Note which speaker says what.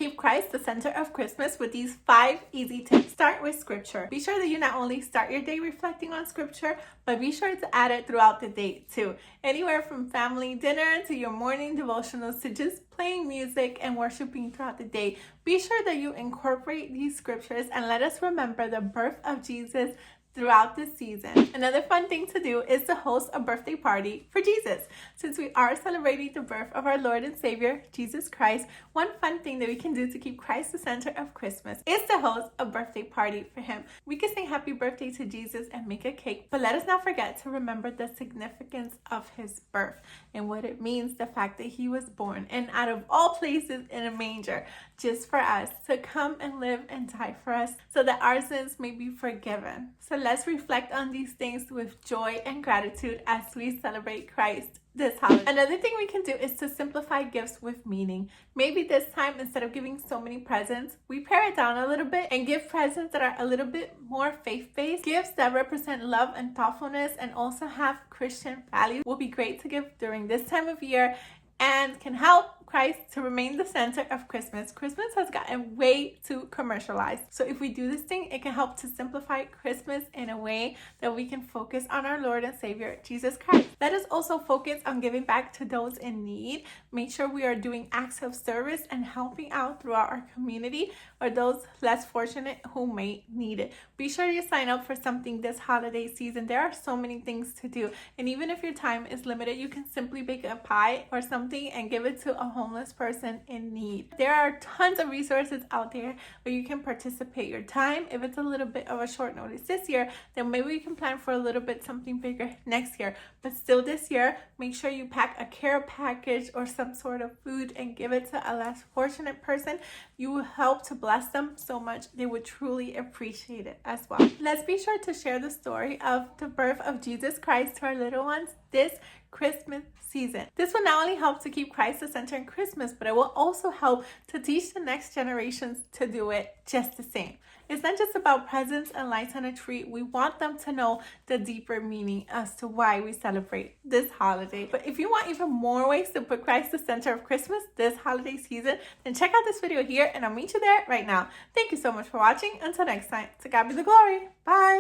Speaker 1: keep Christ the center of Christmas with these 5 easy tips. Start with scripture. Be sure that you not only start your day reflecting on scripture, but be sure to add it throughout the day too. Anywhere from family dinner to your morning devotionals to just playing music and worshiping throughout the day. Be sure that you incorporate these scriptures and let us remember the birth of Jesus throughout this season. Another fun thing to do is to host a birthday party for Jesus. Since we are celebrating the birth of our Lord and Savior, Jesus Christ, one fun thing that we can do to keep Christ the center of Christmas is to host a birthday party for him. We can sing happy birthday to Jesus and make a cake, but let us not forget to remember the significance of his birth and what it means, the fact that he was born, and out of all places in a manger, just for us, to come and live and die for us so that our sins may be forgiven. So let's reflect on these things with joy and gratitude as we celebrate Christ this holiday. Another thing we can do is to simplify gifts with meaning. Maybe this time, instead of giving so many presents, we pare it down a little bit and give presents that are a little bit more faith-based. Gifts that represent love and thoughtfulness and also have Christian values will be great to give during this time of year and can help Christ to remain the center of Christmas. Christmas has gotten way too commercialized. So if we do this thing, it can help to simplify Christmas in a way that we can focus on our Lord and Savior, Jesus Christ. Let us also focus on giving back to those in need. Make sure we are doing acts of service and helping out throughout our community or those less fortunate who may need it. Be sure you sign up for something this holiday season. There are so many things to do. And even if your time is limited, you can simply bake a pie or something and give it to a homeless person in need. There are tons of resources out there where you can participate your time. If it's a little bit of a short notice this year, then maybe you can plan for a little bit something bigger next year. But still this year, make sure you pack a care package or some sort of food and give it to a less fortunate person. You will help to bless them so much. They would truly appreciate it as well. Let's be sure to share the story of the birth of Jesus Christ to our little ones this Christmas season. This will not only help to keep Christ the center in Christmas, but it will also help to teach the next generations to do it just the same. It's not just about presents and lights on a tree. We want them to know the deeper meaning as to why we celebrate this holiday. But if you want even more ways to put Christ the center of Christmas this holiday season, then check out this video here and I'll meet you there right now. Thank you so much for watching. Until next time, to God be the glory. Bye.